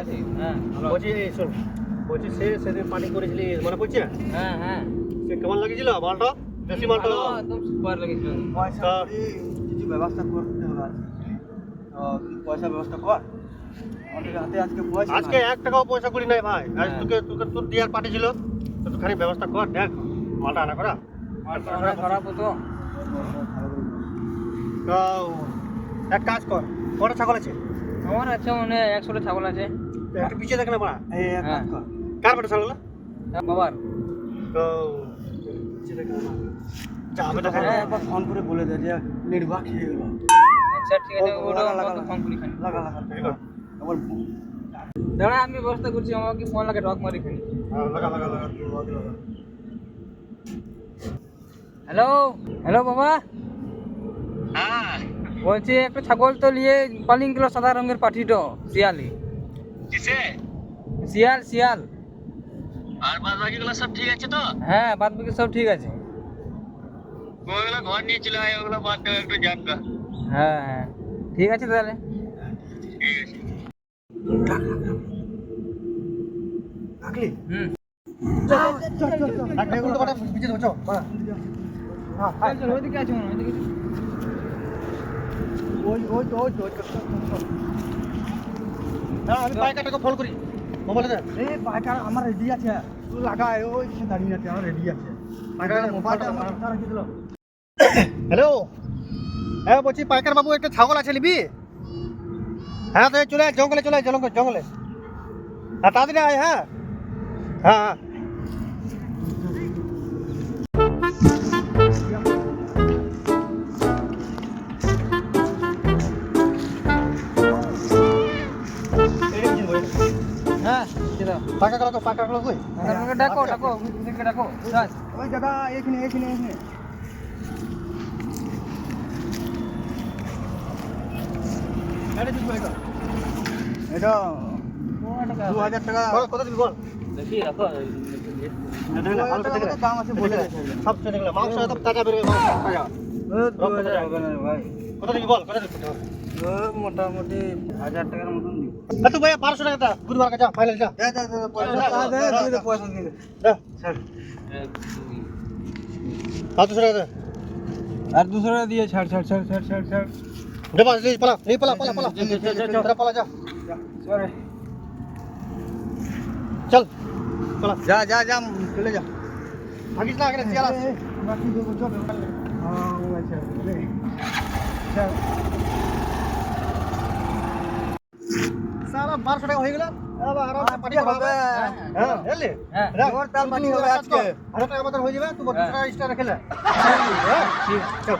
আছি? হ্যাঁ, ভালো আছি। বলছি শোন, বলছি সেদিন পার্টি করেছিলি মনে পড়ছে? হ্যাঁ, হ্যাঁ। সে কেমন লাগছিল মালটা? দেশি মালটা? ভালো, একদম সুপার লেগেছিল। পয়সা কিছু ব্যবস্থা করতে হবে আজকে। তো তুই পয়সা ব্যবস্থা কর। আমাদের হাতে আজকে পয়সা আজকে নাই। 1 টাকাও পয়সা করি নাই ভাই। আজ হ্যাঁ। তোর দিয়ার পার্টি ছিল, তো তুই খালি ব্যবস্থা কর, দেখ মালটা আনা করা। মালটা অনেক খারাপ হতো। তো এক কাজ কর, কটা ছাগল আছে? আমার আছে মানে 100টা ছাগল আছে। একটু পিছিয়ে দেখ না মারা। এই এক কাজ কর। কার পাটা ছাগল? হ্যাঁ, বাবার। তো পিছিয়ে দেখ না যাবে দেখা হ্যাঁ, একবার ফোন করে বলে দে যে নির্বাক খেয়ে গেল। আচ্ছা ঠিক আছে, ওটা লাগা, আমাকে লাগা। ফোন করি খানি। লাগা লাগা। ঠিক আছে। আবার দাঁড়া, আমি ব্যবস্থা করছি, আমাকে ফোন লাগে ডক মারি খানি। লাগা লাগা লাগা। হ্যালো, হ্যালো বাবা। হ্যাঁ বলছি একটা ছাগল তো নিয়ে পালিং গেল, সাদা রঙের পাঠিটো শিয়ালি। কিসে শিয়াল শিয়াল। আর বাদ বাকিগুলো সব ঠিক আছে তো? হ্যাঁ, বাদ বাকি সব ঠিক আছে। ওগুলো ঘর নিয়ে চলে আয়, ওগুলো বাদ দেওয়া একটু জানকা। হ্যাঁ হ্যাঁ, ঠিক আছে তাহলে। ঠিক আছে। রাখলি? হুম, এক উল্টো পাটা পিছিয়ে দেবো, চল মারা। হ্যাঁ, চল চল, ওইদিকে আছে মনে হয়, ওইদিকে আছে। ওই হ্যাঁ, আমি পাইকারটাকে ফোন করি মোবাইলে দে। এই পাইকার আমার রেডি আছে। তুই লাগায় ওই দাঁড়িয়ে আছে, আমার রেডি আছে। পাইকারের মোবাইলটা মোবাইলটা আমার আমার- কোথায় রেখে দিল? হ্যালো, হ্যাঁ বলছি পাইকার বাবু একটা ছাগল আছে নিবি? হ্যাঁ তো চলে আয়, জঙ্গলে চলে আয়, জঙ্গলে। হ্যাঁ তাড়াতাড়ি আয়। হ্যাঁ হ্যাঁ হ্যাঁ। এইটা কি বলে? হ্যাঁ, চলো। পাইকারগুলো কই? আমাকে ডাকো ডাকো, ওইদিকে ডাকো। যাস। ওই দাদা এখানে। এটা দিবি বলে কর। এটা ও, 2000 টাকা। কত দিবি বল? দেখি রাখো। ভালো টাকা তো দাম আছে বলে গেছে। সব ছেড়ে গেল, মাংস একদম তাজা বেরোবে, মাংস তাজা। 2000 হবে না ভাই। কত দিবি বল, কত দিবি? মোটামুটি 1000 টাকার মতন দিই। তুই ভাই 1200 টাকা দা, বুধবার যা, ফাইনাল যা। পয়সা দিয়ে দে, পয়সা দিয়ে দে। দা, 1 2 700 টাকা দে। আর 200 টাকা দিয়ে ছাড়। দে বাস, পালা, পালা। যা। তেরা পালা যা। সরে চল, পালা। যা চলে যা। ভাগিস না, এখানে শিয়াল আছে। বাকি দেবো চল। আচ্ছা সারা 1200 টাকা হয়ে গেল। আবার আরামসে পার্টি করা হবে। হ্যাঁ, এলি? হ্যাঁ, রাখ। জোরদার পার্টি হবে আজকে। 1000 টাকা আমাদের হয়ে যাবে, তুই 32 টাকা এক্সট্রা রেখে নে। হ্যাঁ, ঠিক। চল।